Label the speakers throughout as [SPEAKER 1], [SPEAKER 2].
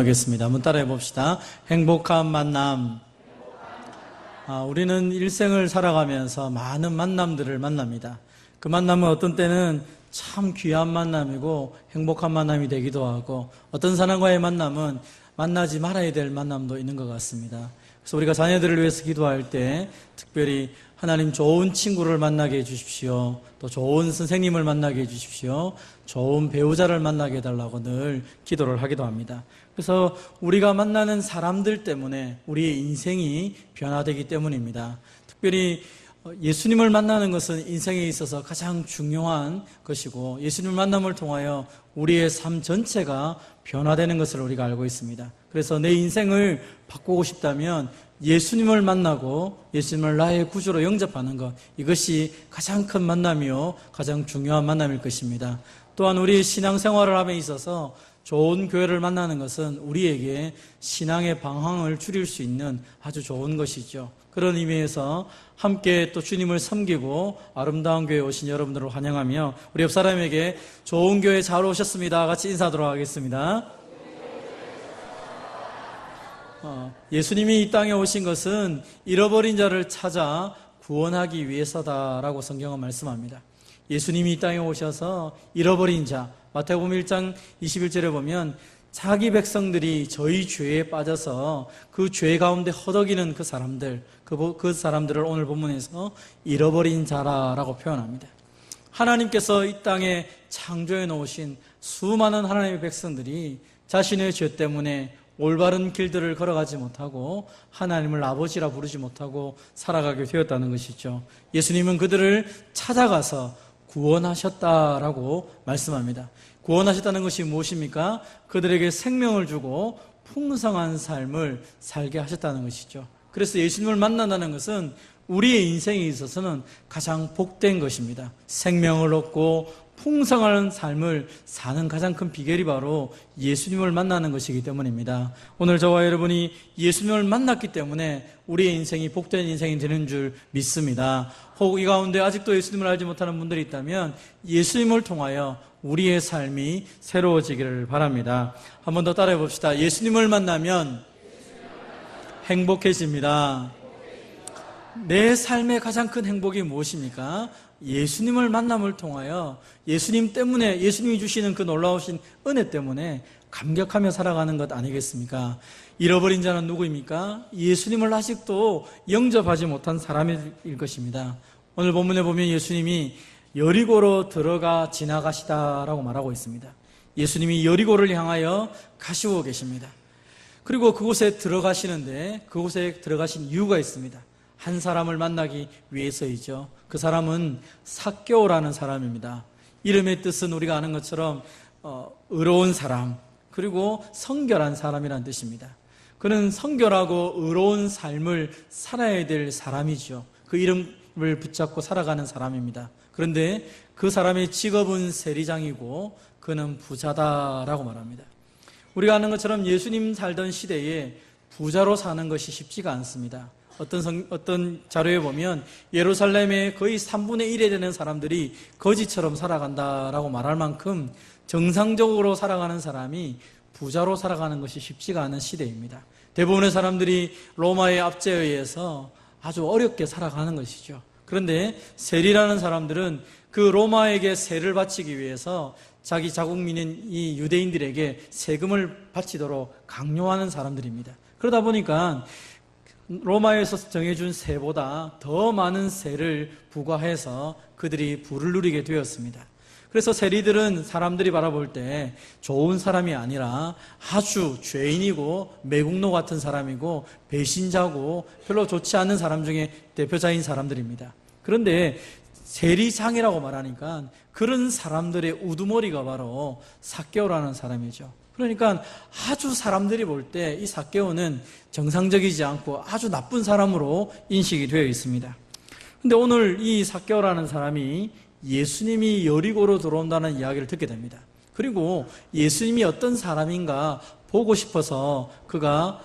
[SPEAKER 1] 나누겠습니다. 한번 따라해 봅시다. 행복한 만남. 우리는 일생을 살아가면서 많은 만남들을 만납니다. 그 만남은 어떤 때는 참 귀한 만남이고 행복한 만남이 되기도 하고, 어떤 사람과의 만남은 만나지 말아야 될 만남도 있는 것 같습니다. 그래서 우리가 자녀들을 위해서 기도할 때 특별히 하나님 좋은 친구를 만나게 해주십시오. 또 좋은 선생님을 만나게 해주십시오. 좋은 배우자를 만나게 해달라고 늘 기도를 하기도 합니다. 그래서 우리가 만나는 사람들 때문에 우리의 인생이 변화되기 때문입니다. 특별히 예수님을 만나는 것은 인생에 있어서 가장 중요한 것이고, 예수님을 만남을 통하여 우리의 삶 전체가 변화되는 것을 우리가 알고 있습니다. 그래서 내 인생을 바꾸고 싶다면 예수님을 만나고 예수님을 나의 구주로 영접하는 것, 이것이 가장 큰 만남이요 가장 중요한 만남일 것입니다. 또한 우리 신앙생활을 함에 있어서 좋은 교회를 만나는 것은 우리에게 신앙의 방향을 줄일 수 있는 아주 좋은 것이죠. 그런 의미에서 함께 또 주님을 섬기고 아름다운 교회에 오신 여러분들을 환영하며 우리 옆 사람에게 좋은 교회 잘 오셨습니다 같이 인사하도록 하겠습니다. 예수님이 이 땅에 오신 것은 잃어버린 자를 찾아 구원하기 위해서다라고 성경은 말씀합니다. 예수님이 이 땅에 오셔서 잃어버린 자, 마태복음 1장 21절에 보면 자기 백성들이 저희 죄에 빠져서 그 죄 가운데 허덕이는 그 사람들, 그 사람들을 오늘 본문에서 잃어버린 자라라고 표현합니다. 하나님께서 이 땅에 창조해 놓으신 수많은 하나님의 백성들이 자신의 죄 때문에 올바른 길들을 걸어가지 못하고 하나님을 아버지라 부르지 못하고 살아가게 되었다는 것이죠. 예수님은 그들을 찾아가서 구원하셨다라고 말씀합니다. 구원하셨다는 것이 무엇입니까? 그들에게 생명을 주고 풍성한 삶을 살게 하셨다는 것이죠. 그래서 예수님을 만난다는 것은 우리의 인생에 있어서는 가장 복된 것입니다. 생명을 얻고 풍성한 삶을 사는 가장 큰 비결이 바로 예수님을 만나는 것이기 때문입니다. 오늘 저와 여러분이 예수님을 만났기 때문에 우리의 인생이 복된 인생이 되는 줄 믿습니다. 혹 이 가운데 아직도 예수님을 알지 못하는 분들이 있다면 예수님을 통하여 우리의 삶이 새로워지기를 바랍니다. 한 번 더 따라해 봅시다. 예수님을 만나면 행복해집니다. 내 삶의 가장 큰 행복이 무엇입니까? 예수님을 만남을 통하여 예수님 때문에, 예수님이 주시는 그 놀라우신 은혜 때문에 감격하며 살아가는 것 아니겠습니까? 잃어버린 자는 누구입니까? 예수님을 아직도 영접하지 못한 사람일 것입니다. 오늘 본문에 보면 예수님이 여리고로 들어가 지나가시다라고 말하고 있습니다. 예수님이 여리고를 향하여 가시고 계십니다. 그리고 그곳에 들어가시는데 그곳에 들어가신 이유가 있습니다. 한 사람을 만나기 위해서이죠. 그 사람은 삭개오라는 사람입니다. 이름의 뜻은 우리가 아는 것처럼 의로운 사람, 그리고 성결한 사람이라는 뜻입니다. 그는 성결하고 의로운 삶을 살아야 될 사람이죠. 그 이름을 붙잡고 살아가는 사람입니다. 그런데 그 사람의 직업은 세리장이고 그는 부자다라고 말합니다. 우리가 아는 것처럼 예수님 살던 시대에 부자로 사는 것이 쉽지가 않습니다. 어떤 자료에 보면 예루살렘의 거의 3분의 1에 되는 사람들이 거지처럼 살아간다라고 말할 만큼 정상적으로 살아가는 사람이 부자로 살아가는 것이 쉽지가 않은 시대입니다. 대부분의 사람들이 로마의 압제에 의해서 아주 어렵게 살아가는 것이죠. 그런데 세리라는 사람들은 그 로마에게 세를 바치기 위해서 자기 자국민인 이 유대인들에게 세금을 바치도록 강요하는 사람들입니다. 그러다 보니까 로마에서 정해준 세보다 더 많은 세를 부과해서 그들이 부를 누리게 되었습니다. 그래서 세리들은 사람들이 바라볼 때 좋은 사람이 아니라 아주 죄인이고 매국노 같은 사람이고 배신자고 별로 좋지 않은 사람 중에 대표자인 사람들입니다. 그런데 세리장이라고 말하니까 그런 사람들의 우두머리가 바로 삭개오라는 사람이죠. 그러니까 아주 사람들이 볼 때 이 삭개오는 정상적이지 않고 아주 나쁜 사람으로 인식이 되어 있습니다. 그런데 오늘 이 삭개오라는 사람이 예수님이 여리고로 들어온다는 이야기를 듣게 됩니다. 그리고 예수님이 어떤 사람인가 보고 싶어서 그가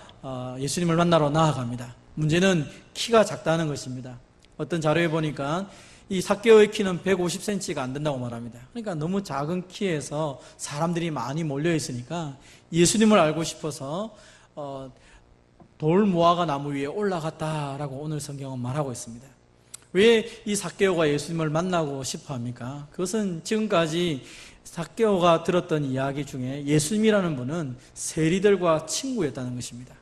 [SPEAKER 1] 예수님을 만나러 나아갑니다. 문제는 키가 작다는 것입니다. 어떤 자료에 보니까 이 삭개오의 키는 150cm가 안 된다고 말합니다. 그러니까 너무 작은 키에서 사람들이 많이 몰려 있으니까 예수님을 알고 싶어서 돌 무화과 나무 위에 올라갔다라고 오늘 성경은 말하고 있습니다. 왜 이 삭개오가 예수님을 만나고 싶어 합니까? 그것은 지금까지 삭개오가 들었던 이야기 중에 예수님이라는 분은 세리들과 친구였다는 것입니다.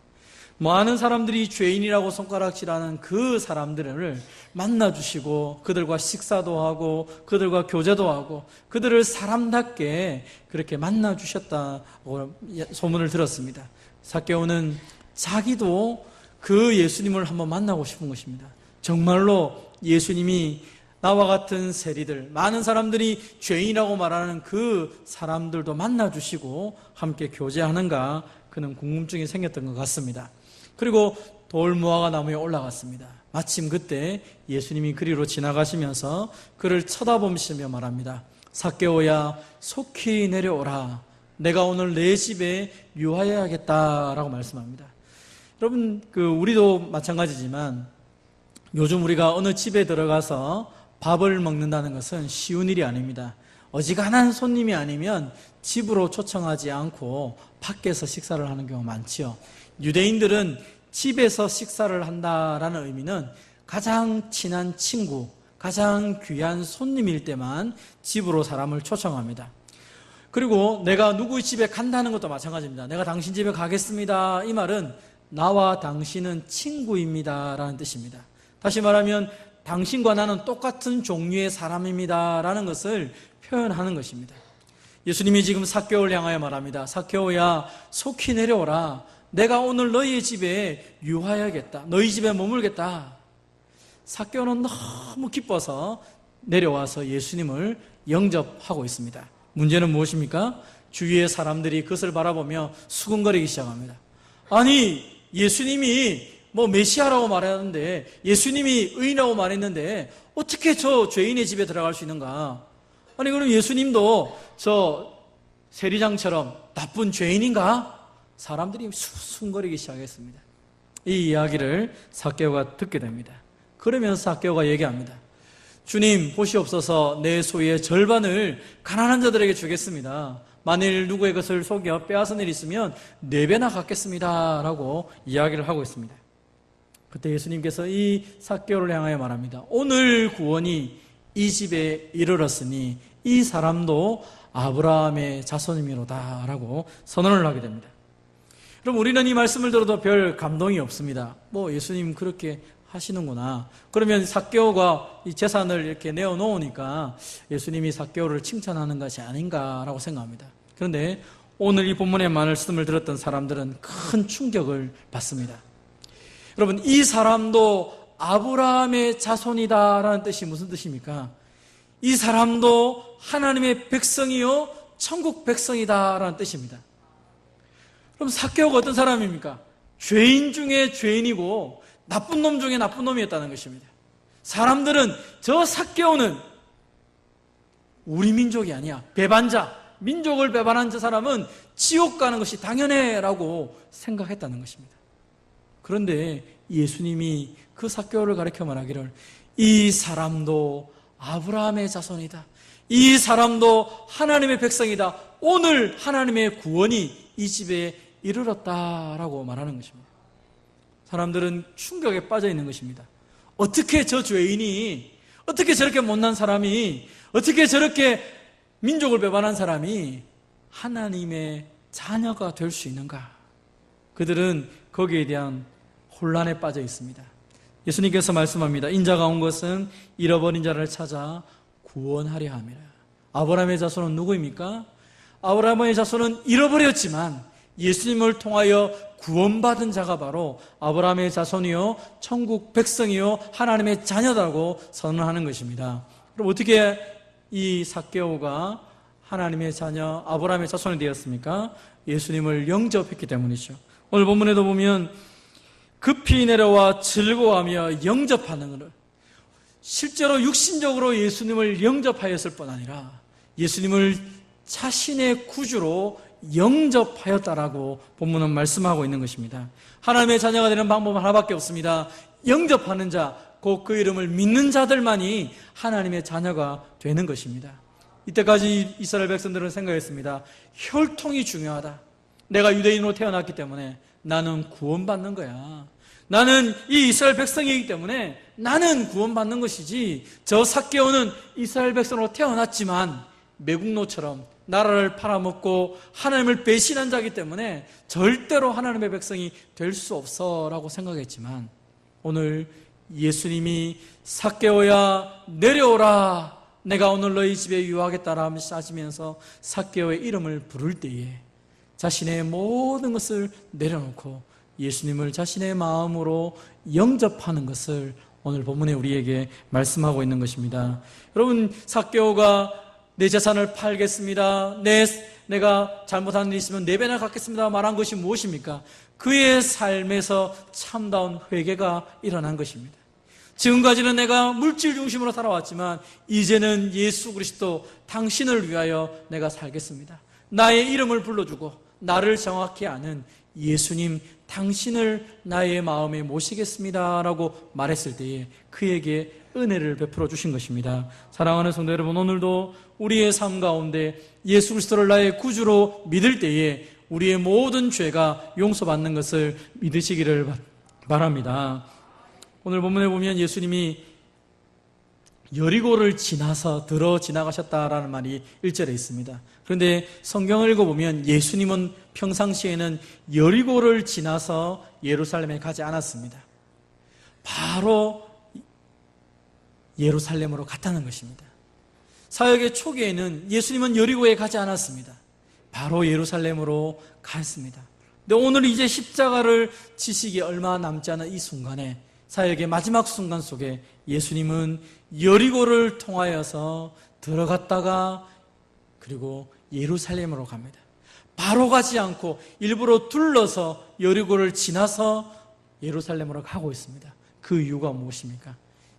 [SPEAKER 1] 많은 사람들이 죄인이라고 손가락질하는 그 사람들을 만나주시고 그들과 식사도 하고 그들과 교제도 하고 그들을 사람답게 그렇게 만나주셨다고 소문을 들었습니다. 삭개오는 자기도 그 예수님을 한번 만나고 싶은 것입니다. 정말로 예수님이 나와 같은 세리들, 많은 사람들이 죄인이라고 말하는 그 사람들도 만나주시고 함께 교제하는가, 그는 궁금증이 생겼던 것 같습니다. 그리고 돌무화과 나무에 올라갔습니다. 마침 그때 예수님이 그리로 지나가시면서 그를 쳐다보시며 말합니다. 삭개오야, 속히 내려오라. 내가 오늘 내 집에 유하여야겠다라고 말씀합니다. 여러분, 우리도 마찬가지지만 요즘 우리가 어느 집에 들어가서 밥을 먹는다는 것은 쉬운 일이 아닙니다. 어지간한 손님이 아니면 집으로 초청하지 않고 밖에서 식사를 하는 경우가 많지요. 유대인들은 집에서 식사를 한다라는 의미는 가장 친한 친구, 가장 귀한 손님일 때만 집으로 사람을 초청합니다. 그리고 내가 누구의 집에 간다는 것도 마찬가지입니다. 내가 당신 집에 가겠습니다. 이 말은 나와 당신은 친구입니다 라는 뜻입니다. 다시 말하면 당신과 나는 똑같은 종류의 사람입니다 라는 것을 표현하는 것입니다. 예수님이 지금 삭개오를 향하여 말합니다. 삭개오야, 속히 내려오라. 내가 오늘 너희의 집에 유하여야겠다. 너희 집에 머물겠다. 삭개오는 너무 기뻐서 내려와서 예수님을 영접하고 있습니다. 문제는 무엇입니까? 주위의 사람들이 그것을 바라보며 수근거리기 시작합니다. 아니, 예수님이 메시아라고 말하는데, 예수님이 의인이라고 말했는데 어떻게 저 죄인의 집에 들어갈 수 있는가? 아니, 그럼 예수님도 저 세리장처럼 나쁜 죄인인가? 사람들이 수근거리기 시작했습니다. 이 이야기를 삭개오가 듣게 됩니다. 그러면서 삭개오가 얘기합니다. 주님, 보시옵소서. 내 소유의 절반을 가난한 자들에게 주겠습니다. 만일 누구의 것을 속여 빼앗은 일이 있으면 4배나 갚겠습니다 라고 이야기를 하고 있습니다. 그때 예수님께서 이 삭개오를 향하여 말합니다. 오늘 구원이 이 집에 이르렀으니 이 사람도 아브라함의 자손이미로다 라고 선언을 하게 됩니다. 그럼 우리는 이 말씀을 들어도 별 감동이 없습니다. 예수님 그렇게 하시는구나. 그러면 삭개오가 이 재산을 이렇게 내어놓으니까 예수님이 삭개오를 칭찬하는 것이 아닌가라고 생각합니다. 그런데 오늘 이 본문의 말씀을 들었던 사람들은 큰 충격을 받습니다. 여러분, 이 사람도 아브라함의 자손이다라는 뜻이 무슨 뜻입니까? 이 사람도 하나님의 백성이요 천국 백성이다라는 뜻입니다. 그럼 삭개오가 어떤 사람입니까? 죄인 중에 죄인이고 나쁜 놈 중에 나쁜 놈이었다는 것입니다. 사람들은 저 삭개오는 우리 민족이 아니야, 배반자, 민족을 배반한 저 사람은 지옥 가는 것이 당연해 라고 생각했다는 것입니다. 그런데 예수님이 그 삭개오를 가리켜 말하기를 이 사람도 아브라함의 자손이다, 이 사람도 하나님의 백성이다, 오늘 하나님의 구원이 이 집에 이르렀다라고 말하는 것입니다. 사람들은 충격에 빠져 있는 것입니다. 어떻게 저 죄인이, 어떻게 저렇게 못난 사람이, 어떻게 저렇게 민족을 배반한 사람이 하나님의 자녀가 될 수 있는가? 그들은 거기에 대한 혼란에 빠져 있습니다. 예수님께서 말씀합니다. 인자가 온 것은 잃어버린 자를 찾아 구원하려 함이라. 아브라함의 자손은 누구입니까? 아브라함의 자손은 잃어버렸지만 예수님을 통하여 구원받은 자가 바로 아브라함의 자손이요 천국 백성이요 하나님의 자녀라고 선언하는 것입니다. 그럼 어떻게 이 삭개오가 하나님의 자녀 아브라함의 자손이 되었습니까? 예수님을 영접했기 때문이죠. 오늘 본문에도 보면 급히 내려와 즐거워하며 영접하는 것을, 실제로 육신적으로 예수님을 영접하였을 뿐 아니라 예수님을 자신의 구주로 영접하였다라고 본문은 말씀하고 있는 것입니다. 하나님의 자녀가 되는 방법은 하나밖에 없습니다. 영접하는 자, 곧 그 이름을 믿는 자들만이 하나님의 자녀가 되는 것입니다. 이때까지 이스라엘 백성들은 생각했습니다. 혈통이 중요하다. 내가 유대인으로 태어났기 때문에 나는 구원받는 거야. 나는 이 이스라엘 백성이기 때문에 나는 구원받는 것이지, 저 삭개오는 이스라엘 백성으로 태어났지만 매국노처럼 나라를 팔아먹고 하나님을 배신한 자이기 때문에 절대로 하나님의 백성이 될 수 없어 라고 생각했지만, 오늘 예수님이 삭개오야 내려오라, 내가 오늘 너희 집에 유하겠다라 하시면서 삭개오의 이름을 부를 때에 자신의 모든 것을 내려놓고 예수님을 자신의 마음으로 영접하는 것을 오늘 본문에 우리에게 말씀하고 있는 것입니다. 여러분, 삭개오가 내 재산을 팔겠습니다, 내가 잘못한 일이 있으면 4배나 갚겠습니다 말한 것이 무엇입니까? 그의 삶에서 참다운 회개가 일어난 것입니다. 지금까지는 내가 물질 중심으로 살아왔지만 이제는 예수 그리스도 당신을 위하여 내가 살겠습니다. 나의 이름을 불러주고 나를 정확히 아는 예수님 당신을 나의 마음에 모시겠습니다 라고 말했을 때에 그에게 은혜를 베풀어 주신 것입니다. 사랑하는 성도 여러분, 오늘도 우리의 삶 가운데 예수 그리스도를 나의 구주로 믿을 때에 우리의 모든 죄가 용서받는 것을 믿으시기를 바랍니다. 오늘 본문에 보면 예수님이 여리고를 지나서 들어 지나가셨다라는 말이 1절에 있습니다. 그런데 성경을 읽어보면 예수님은 평상시에는 여리고를 지나서 예루살렘에 가지 않았습니다. 바로 예루살렘으로 갔다는 것입니다. 사역의 초기에는 예수님은 여리고에 가지 않았습니다. 바로 예루살렘으로 갔습니다. 근데 오늘 이제 십자가를 지시기 얼마 남지 않은 이 순간에, 사역의 마지막 순간 속에 예수님은 여리고를 통하여서 들어갔다가 그리고 예루살렘으로 갑니다. 바로 가지 않고 일부러 둘러서 여리고를 지나서 예루살렘으로 가고 있습니다. 그 이유가 무엇입니까?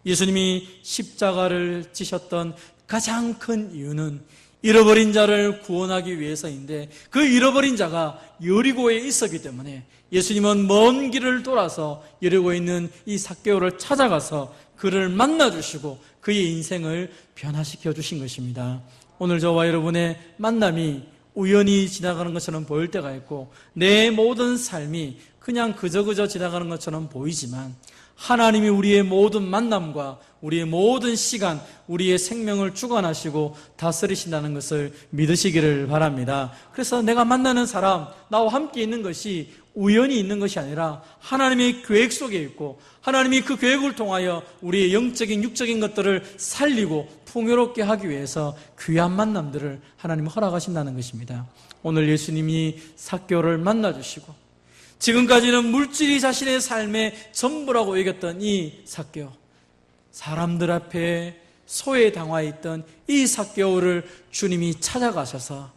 [SPEAKER 1] 예수님이 십자가를 지셨던 가장 큰 이유는 잃어버린 자를 구원하기 위해서인데, 그 잃어버린 자가 여리고에 있었기 때문에 예수님은 먼 길을 돌아서 여리고에 있는 이 삭개오를 찾아가서 그를 만나주시고 그의 인생을 변화시켜 주신 것입니다. 오늘 저와 여러분의 만남이 우연히 지나가는 것처럼 보일 때가 있고, 내 모든 삶이 그냥 그저 지나가는 것처럼 보이지만, 하나님이 우리의 모든 만남과 우리의 모든 시간, 우리의 생명을 주관하시고 다스리신다는 것을 믿으시기를 바랍니다. 그래서 내가 만나는 사람, 나와 함께 있는 것이 우연히 있는 것이 아니라 하나님의 계획 속에 있고, 하나님이 그 계획을 통하여 우리의 영적인 육적인 것들을 살리고 풍요롭게 하기 위해서 귀한 만남들을 하나님이 허락하신다는 것입니다. 오늘 예수님이 삭개오를 만나주시고, 지금까지는 물질이 자신의 삶의 전부라고 여겼던 이 삭개오, 사람들 앞에 소외당해 있던 이 삭개오를 주님이 찾아가셔서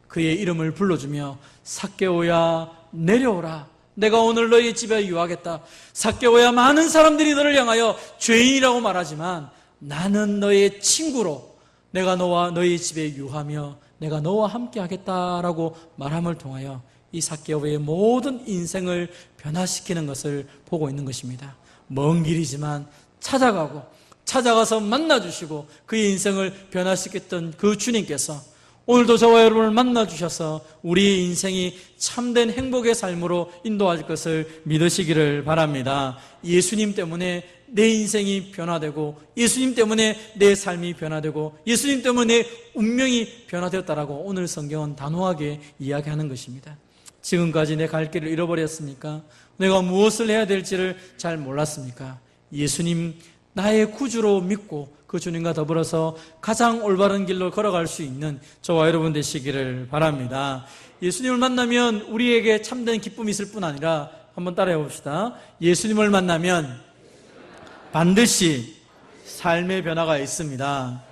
[SPEAKER 1] 그의 이름을 불러주며 삭개오야 내려오라, 내가 오늘 너희 집에 유하겠다. 삭개오야, 많은 사람들이 너를 향하여 죄인이라고 말하지만 나는 너의 친구로 내가 너와 너희 집에 유하며 내가 너와 함께 하겠다라고 말함을 통하여 이 삭개오의 모든 인생을 변화시키는 것을 보고 있는 것입니다. 먼 길이지만 찾아가서 만나주시고 그의 인생을 변화시켰던 그 주님께서 오늘도 저와 여러분을 만나주셔서 우리의 인생이 참된 행복의 삶으로 인도할 것을 믿으시기를 바랍니다. 예수님 때문에 내 인생이 변화되고, 예수님 때문에 내 삶이 변화되고, 예수님 때문에 내 운명이 변화되었다라고 오늘 성경은 단호하게 이야기하는 것입니다. 지금까지 내 갈 길을 잃어버렸습니까? 내가 무엇을 해야 될지를 잘 몰랐습니까? 예수님 나의 구주로 믿고 그 주님과 더불어서 가장 올바른 길로 걸어갈 수 있는 저와 여러분 되시기를 바랍니다. 예수님을 만나면 우리에게 참된 기쁨이 있을 뿐 아니라, 한번 따라해 봅시다. 예수님을 만나면 반드시 삶의 변화가 있습니다.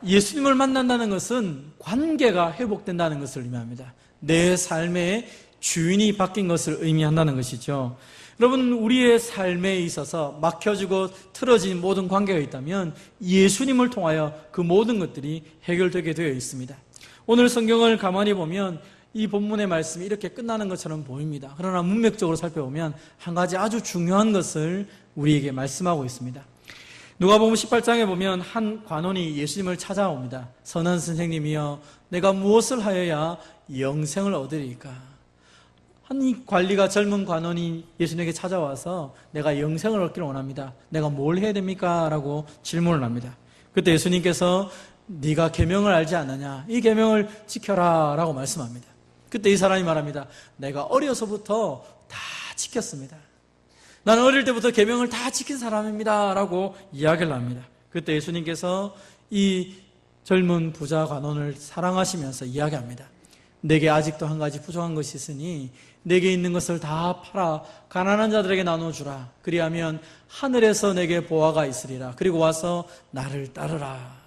[SPEAKER 1] 예수님을 만난다는 것은 관계가 회복된다는 것을 의미합니다. 내 삶의 주인이 바뀐 것을 의미한다는 것이죠. 여러분, 우리의 삶에 있어서 막혀지고 틀어진 모든 관계가 있다면 예수님을 통하여 그 모든 것들이 해결되게 되어 있습니다. 오늘 성경을 가만히 보면 이 본문의 말씀이 이렇게 끝나는 것처럼 보입니다. 그러나 문맥적으로 살펴보면 한 가지 아주 중요한 것을 우리에게 말씀하고 있습니다. 누가복음 18장에 보면 한 관원이 예수님을 찾아옵니다. 선한 선생님이여, 내가 무엇을 하여야 영생을 얻으리까? 한 관리가, 젊은 관원이 예수님에게 찾아와서 내가 영생을 얻기를 원합니다. 내가 뭘 해야 됩니까? 라고 질문을 합니다. 그때 예수님께서 네가 계명을 알지 않느냐? 이 계명을 지켜라 라고 말씀합니다. 그때 이 사람이 말합니다. 내가 어려서부터 다 지켰습니다. 나는 어릴 때부터 계명을 다 지킨 사람입니다 라고 이야기를 합니다. 그때 예수님께서 이 젊은 부자 관원을 사랑하시면서 이야기합니다. 내게 아직도 한 가지 부족한 것이 있으니 내게 있는 것을 다 팔아 가난한 자들에게 나눠주라. 그리하면 하늘에서 내게 보화가 있으리라. 그리고 와서 나를 따르라.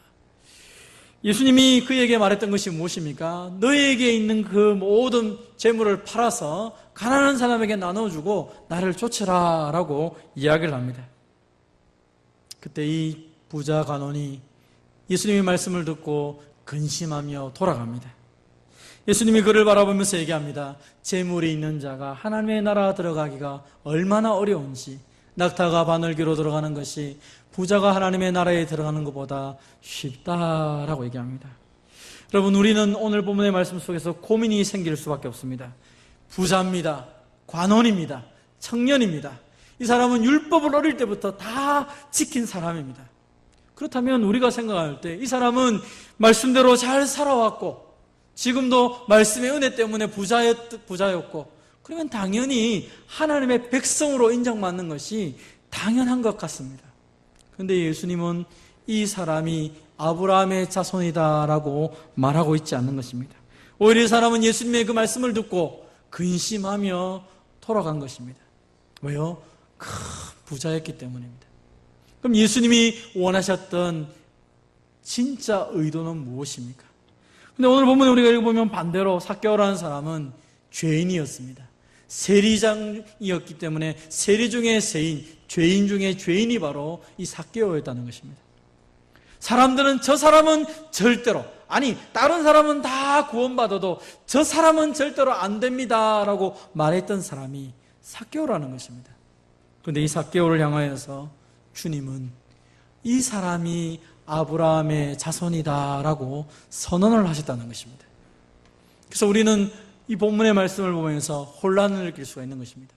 [SPEAKER 1] 예수님이 그에게 말했던 것이 무엇입니까? 너에게 있는 그 모든 재물을 팔아서 가난한 사람에게 나눠주고 나를 쫓으라 라고 이야기를 합니다. 그때 이 부자 관원이 예수님의 말씀을 듣고 근심하며 돌아갑니다. 예수님이 그를 바라보면서 얘기합니다. 재물이 있는 자가 하나님의 나라 들어가기가 얼마나 어려운지, 낙타가 바늘귀로 들어가는 것이 부자가 하나님의 나라에 들어가는 것보다 쉽다라고 얘기합니다. 여러분, 우리는 오늘 본문의 말씀 속에서 고민이 생길 수밖에 없습니다. 부자입니다. 관원입니다. 청년입니다. 이 사람은 율법을 어릴 때부터 다 지킨 사람입니다. 그렇다면 우리가 생각할 때 이 사람은 말씀대로 잘 살아왔고 지금도 말씀의 은혜 때문에 부자였고, 그러면 당연히 하나님의 백성으로 인정받는 것이 당연한 것 같습니다. 그런데 예수님은 이 사람이 아브라함의 자손이다라고 말하고 있지 않는 것입니다. 오히려 이 사람은 예수님의 그 말씀을 듣고 근심하며 돌아간 것입니다. 왜요? 큰 부자였기 때문입니다. 그럼 예수님이 원하셨던 진짜 의도는 무엇입니까? 근데 오늘 본문에 우리가 읽어보면 반대로 삭개오라는 사람은 죄인이었습니다. 세리장이었기 때문에 세리 중에 세인, 죄인 중에 죄인이 바로 이 삭개오였다는 것입니다. 사람들은 저 사람은 절대로, 아니 다른 사람은 다 구원받아도 저 사람은 절대로 안 됩니다 라고 말했던 사람이 삭개오라는 것입니다. 그런데 이 삭개오를 향하여서 주님은 이 사람이 아브라함의 자손이다라고 선언을 하셨다는 것입니다. 그래서 우리는 이 본문의 말씀을 보면서 혼란을 느낄 수가 있는 것입니다.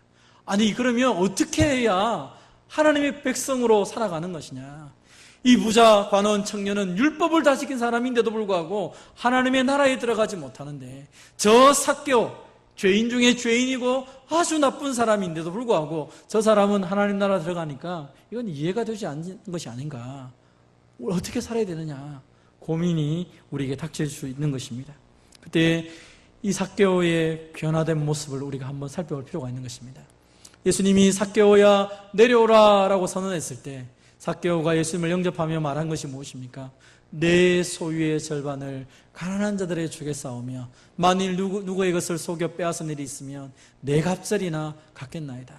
[SPEAKER 1] 아니 그러면 어떻게 해야 하나님의 백성으로 살아가는 것이냐? 이 부자 관원 청년은 율법을 다 지킨 사람인데도 불구하고 하나님의 나라에 들어가지 못하는데, 저 삭개오, 죄인 중에 죄인이고 아주 나쁜 사람인데도 불구하고 저 사람은 하나님 나라 들어가니까 이건 이해가 되지 않는 것이 아닌가? 어떻게 살아야 되느냐? 고민이 우리에게 닥칠 수 있는 것입니다. 그때 이 삭개오의 변화된 모습을 우리가 한번 살펴볼 필요가 있는 것입니다. 예수님이 삭개오야 내려오라 라고 선언했을 때 삭개오가 예수님을 영접하며 말한 것이 무엇입니까? 내 소유의 절반을 가난한 자들에게 주겠사오며 만일 누구의 것을 속여 빼앗은 일이 있으면 내 갑절이나 갚겠나이다.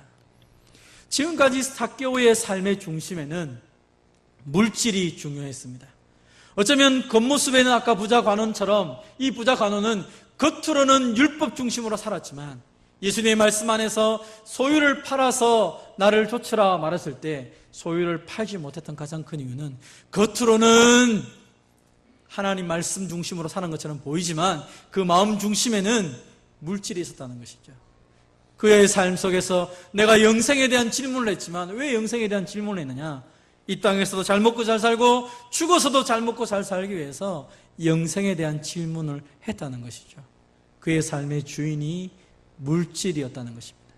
[SPEAKER 1] 지금까지 삭개오의 삶의 중심에는 물질이 중요했습니다. 어쩌면 겉모습에는 아까 부자 관원처럼 이 부자 관원은 겉으로는 율법 중심으로 살았지만 예수님의 말씀 안에서 소유를 팔아서 나를 쫓으라 말했을 때 소유를 팔지 못했던 가장 큰 이유는 겉으로는 하나님 말씀 중심으로 사는 것처럼 보이지만 그 마음 중심에는 물질이 있었다는 것이죠. 그의 삶 속에서 내가 영생에 대한 질문을 했지만 왜 영생에 대한 질문을 했느냐? 이 땅에서도 잘 먹고 잘 살고 죽어서도 잘 먹고 잘 살기 위해서 영생에 대한 질문을 했다는 것이죠. 그의 삶의 주인이 물질이었다는 것입니다.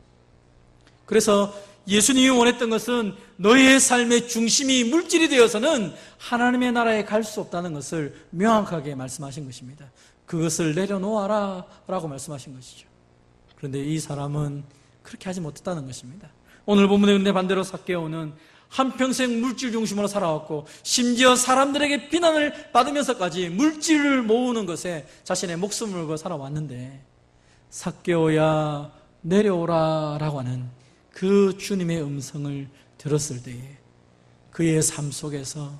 [SPEAKER 1] 그래서 예수님이 원했던 것은 너희의 삶의 중심이 물질이 되어서는 하나님의 나라에 갈 수 없다는 것을 명확하게 말씀하신 것입니다. 그것을 내려놓아라 라고 말씀하신 것이죠. 그런데 이 사람은 그렇게 하지 못했다는 것입니다. 오늘 본문에 근데 반대로 삭개오는 한평생 물질 중심으로 살아왔고 심지어 사람들에게 비난을 받으면서까지 물질을 모으는 것에 자신의 목숨을 걸고 살아왔는데, 삭개오야 내려오라 라고 하는 그 주님의 음성을 들었을 때에 그의 삶 속에서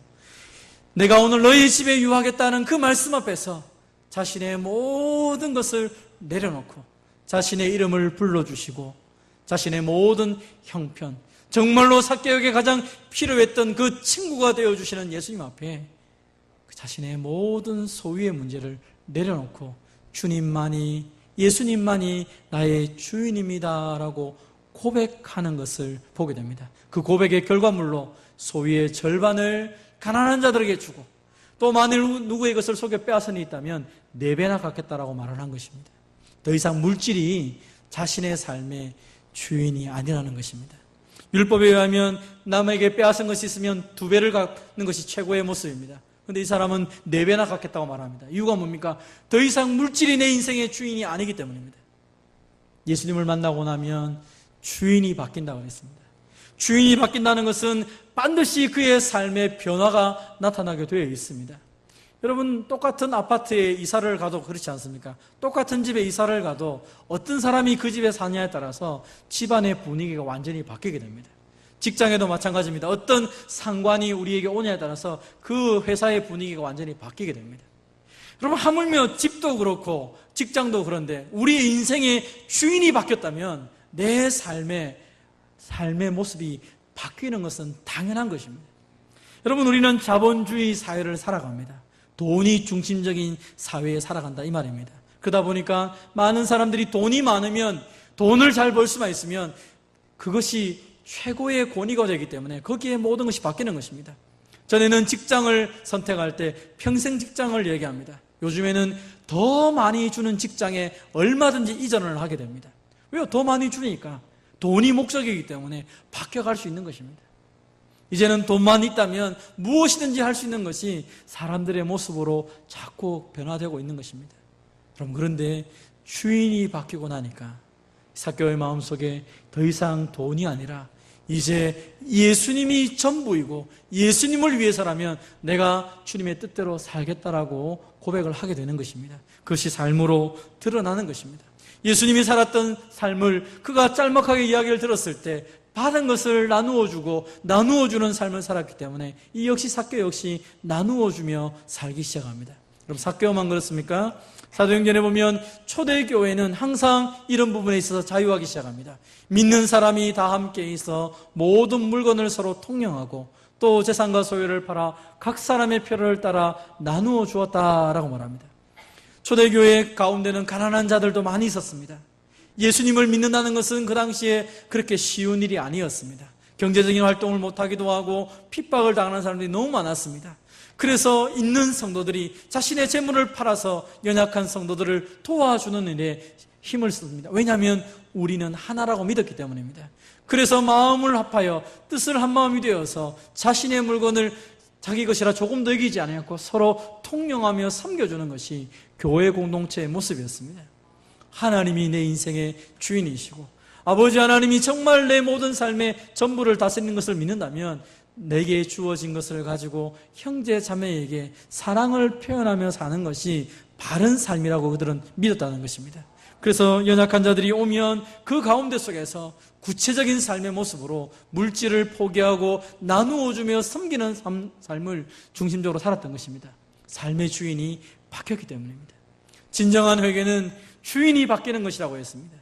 [SPEAKER 1] 내가 오늘 너희 집에 유하겠다는 그 말씀 앞에서 자신의 모든 것을 내려놓고 자신의 이름을 불러주시고 자신의 모든 형편, 정말로 삭개오에게 가장 필요했던 그 친구가 되어주시는 예수님 앞에 자신의 모든 소유의 문제를 내려놓고 주님만이, 예수님만이 나의 주인입니다 라고 고백하는 것을 보게 됩니다. 그 고백의 결과물로 소유의 절반을 가난한 자들에게 주고, 또 만일 누구의 것을 속여 빼앗은 일이 있다면 4배나 갚겠다라고 말을 한 것입니다. 더 이상 물질이 자신의 삶의 주인이 아니라는 것입니다. 율법에 의하면 남에게 빼앗은 것이 있으면 2배를 갚는 것이 최고의 모습입니다. 그런데 이 사람은 4배나 갚겠다고 말합니다. 이유가 뭡니까? 더 이상 물질이 내 인생의 주인이 아니기 때문입니다. 예수님을 만나고 나면 주인이 바뀐다고 했습니다. 주인이 바뀐다는 것은 반드시 그의 삶의 변화가 나타나게 되어 있습니다. 여러분, 똑같은 아파트에 이사를 가도 그렇지 않습니까? 똑같은 집에 이사를 가도 어떤 사람이 그 집에 사냐에 따라서 집안의 분위기가 완전히 바뀌게 됩니다. 직장에도 마찬가지입니다. 어떤 상관이 우리에게 오냐에 따라서 그 회사의 분위기가 완전히 바뀌게 됩니다. 여러분, 하물며 집도 그렇고 직장도 그런데 우리의 인생의 주인이 바뀌었다면 내 삶의 모습이 바뀌는 것은 당연한 것입니다. 여러분, 우리는 자본주의 사회를 살아갑니다. 돈이 중심적인 사회에 살아간다 이 말입니다. 그러다 보니까 많은 사람들이 돈이 많으면, 돈을 잘 벌 수만 있으면 그것이 최고의 권위가 되기 때문에 거기에 모든 것이 바뀌는 것입니다. 전에는 직장을 선택할 때 평생 직장을 얘기합니다. 요즘에는 더 많이 주는 직장에 얼마든지 이전을 하게 됩니다. 왜요? 더 많이 주니까. 돈이 목적이기 때문에 바뀌어갈 수 있는 것입니다. 이제는 돈만 있다면 무엇이든지 할 수 있는 것이 사람들의 모습으로 자꾸 변화되고 있는 것입니다. 그런데 주인이 바뀌고 나니까 삭개오의 마음속에 더 이상 돈이 아니라 이제 예수님이 전부이고 예수님을 위해서라면 내가 주님의 뜻대로 살겠다라고 고백을 하게 되는 것입니다. 그것이 삶으로 드러나는 것입니다. 예수님이 살았던 삶을 그가 짤막하게 이야기를 들었을 때 받은 것을 나누어주고 나누어주는 삶을 살았기 때문에 이 역시 삭개오 역시 나누어주며 살기 시작합니다. 그럼 삭개오만 그렇습니까? 사도행전에 보면 초대교회는 항상 이런 부분에 있어서 자유하기 시작합니다. 믿는 사람이 다 함께 있어 모든 물건을 서로 통용하고 또 재산과 소유를 팔아 각 사람의 필요를 따라 나누어 주었다라고 말합니다. 초대교회 가운데는 가난한 자들도 많이 있었습니다. 예수님을 믿는다는 것은 그 당시에 그렇게 쉬운 일이 아니었습니다. 경제적인 활동을 못하기도 하고 핍박을 당하는 사람들이 너무 많았습니다. 그래서 있는 성도들이 자신의 재물을 팔아서 연약한 성도들을 도와주는 일에 힘을 씁니다. 왜냐하면 우리는 하나라고 믿었기 때문입니다. 그래서 마음을 합하여 뜻을 한마음이 되어서 자신의 물건을 자기 것이라 조금 더 이기지 않았고 서로 통용하며 섬겨주는 것이 교회 공동체의 모습이었습니다. 하나님이 내 인생의 주인이시고 아버지 하나님이 정말 내 모든 삶의 전부를 다스리는 것을 믿는다면 내게 주어진 것을 가지고 형제 자매에게 사랑을 표현하며 사는 것이 바른 삶이라고 그들은 믿었다는 것입니다. 그래서 연약한 자들이 오면 그 가운데 속에서 구체적인 삶의 모습으로 물질을 포기하고 나누어주며 섬기는 삶을 중심적으로 살았던 것입니다. 삶의 주인이 바뀌었기 때문입니다. 진정한 회개는 주인이 바뀌는 것이라고 했습니다.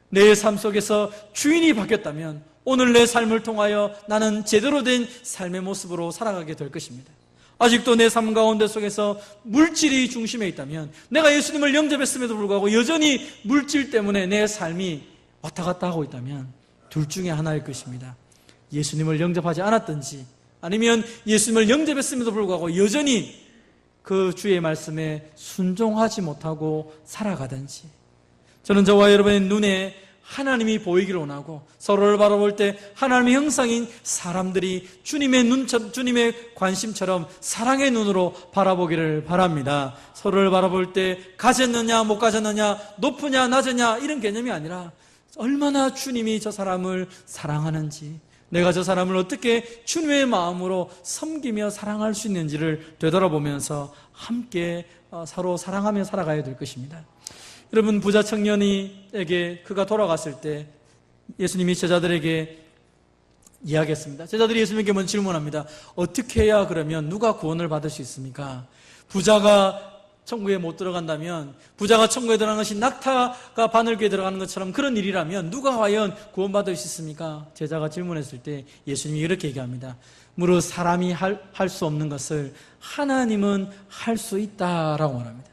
[SPEAKER 1] 내 삶 속에서 주인이 바뀌었다면 오늘 내 삶을 통하여 나는 제대로 된 삶의 모습으로 살아가게 될 것입니다. 아직도 내 삶 가운데 속에서 물질이 중심에 있다면, 내가 예수님을 영접했음에도 불구하고 여전히 물질 때문에 내 삶이 왔다 갔다 하고 있다면 둘 중에 하나일 것입니다. 예수님을 영접하지 않았든지 아니면 예수님을 영접했음에도 불구하고 여전히 그 주의 말씀에 순종하지 못하고 살아가든지. 저는 저와 여러분의 눈에 하나님이 보이기를 원하고 서로를 바라볼 때 하나님의 형상인 사람들이 주님의 눈처럼, 주님의 관심처럼 사랑의 눈으로 바라보기를 바랍니다. 서로를 바라볼 때 가졌느냐 못 가졌느냐, 높으냐 낮으냐 이런 개념이 아니라 얼마나 주님이 저 사람을 사랑하는지, 내가 저 사람을 어떻게 주님의 마음으로 섬기며 사랑할 수 있는지를 되돌아보면서 함께 서로 사랑하며 살아가야 될 것입니다. 여러분, 부자 청년에게 그가 돌아갔을 때 예수님이 제자들에게 이야기했습니다. 제자들이 예수님께 먼저 질문합니다. 어떻게 해야 그러면 누가 구원을 받을 수 있습니까? 부자가 천국에 못 들어간다면, 부자가 천국에 들어가는 것이 낙타가 바늘귀에 들어가는 것처럼 그런 일이라면 누가 과연 구원받을 수 있습니까? 제자가 질문했을 때 예수님이 이렇게 얘기합니다. 무릇 사람이 할 수 없는 것을 하나님은 할 수 있다라고 말합니다.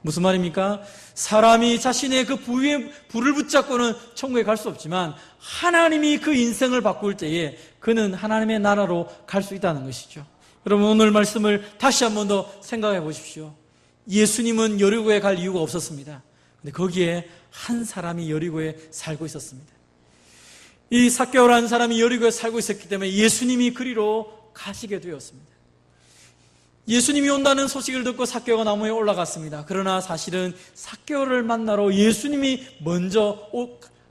[SPEAKER 1] 무슨 말입니까? 사람이 자신의 그 부위에 불을 붙잡고는 천국에 갈 수 없지만 하나님이 그 인생을 바꿀 때에 그는 하나님의 나라로 갈 수 있다는 것이죠. 여러분, 오늘 말씀을 다시 한 번 더 생각해 보십시오. 예수님은 여리고에 갈 이유가 없었습니다. 근데 거기에 한 사람이 여리고에 살고 있었습니다. 이 삭개오라는 사람이 여리고에 살고 있었기 때문에 예수님이 그리로 가시게 되었습니다. 예수님이 온다는 소식을 듣고 삭개오가 나무에 올라갔습니다. 그러나 사실은 삭개오를 만나러 예수님이 먼저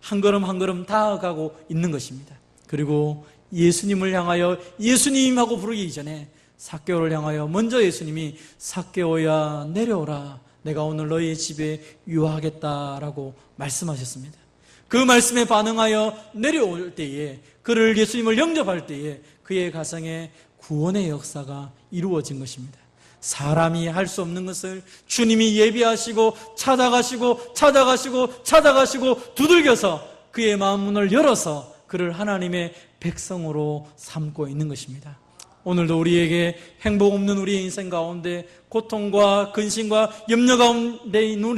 [SPEAKER 1] 한 걸음 한 걸음 다가가고 있는 것입니다. 그리고 예수님을 향하여 예수님하고 부르기 이전에 삭개오를 향하여 먼저 예수님이 삭개오야 내려오라, 내가 오늘 너희의 집에 유하겠다라고 말씀하셨습니다. 그 말씀에 반응하여 내려올 때에, 그를 예수님을 영접할 때에 그의 가정에 구원의 역사가 이루어진 것입니다. 사람이 할 수 없는 것을 주님이 예비하시고 찾아가시고 두들겨서 그의 마음 문을 열어서 그를 하나님의 백성으로 삼고 있는 것입니다. 오늘도 우리에게 행복 없는 우리의 인생 가운데 고통과 근심과 염려 가운데 있는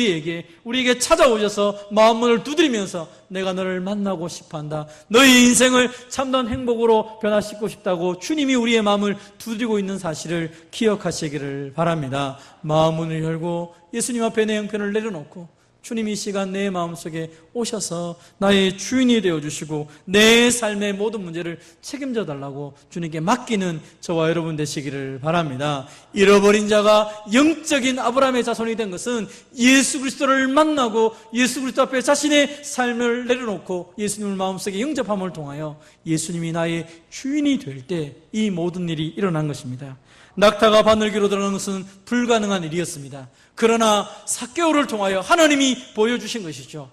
[SPEAKER 1] 우리에게 찾아오셔서 마음문을 두드리면서 내가 너를 만나고 싶어한다, 너의 인생을 참된 행복으로 변화시키고 싶다고 주님이 우리의 마음을 두드리고 있는 사실을 기억하시기를 바랍니다. 마음문을 열고 예수님 앞에 내 형편을 내려놓고 주님이 이 시간 내 마음속에 오셔서 나의 주인이 되어주시고 내 삶의 모든 문제를 책임져 달라고 주님께 맡기는 저와 여러분 되시기를 바랍니다. 잃어버린 자가 영적인 아브라함의 자손이 된 것은 예수 그리스도를 만나고 예수 그리스도 앞에 자신의 삶을 내려놓고 예수님을 마음속에 영접함을 통하여 예수님이 나의 주인이 될 때 이 모든 일이 일어난 것입니다. 낙타가 바늘귀로 들어가는 것은 불가능한 일이었습니다. 그러나 삭개오를 통하여 하나님이 보여주신 것이죠.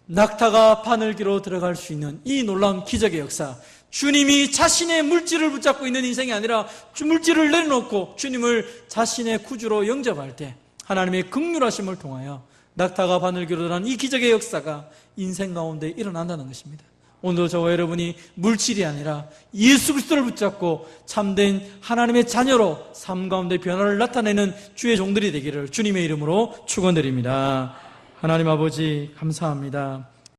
[SPEAKER 1] 낙타가 바늘귀로 들어갈 수 있는 이 놀라운 기적의 역사, 주님이 자신의 물질을 붙잡고 있는 인생이 아니라 물질을 내려놓고 주님을 자신의 구주로 영접할 때 하나님의 긍휼하심을 통하여 낙타가 바늘귀로 들어가는 이 기적의 역사가 인생 가운데 일어난다는 것입니다. 오늘도 저와 여러분이 물질이 아니라 예수 그리스도를 붙잡고 참된 하나님의 자녀로 삶 가운데 변화를 나타내는 주의 종들이 되기를 주님의 이름으로 축원드립니다. 하나님 아버지 감사합니다.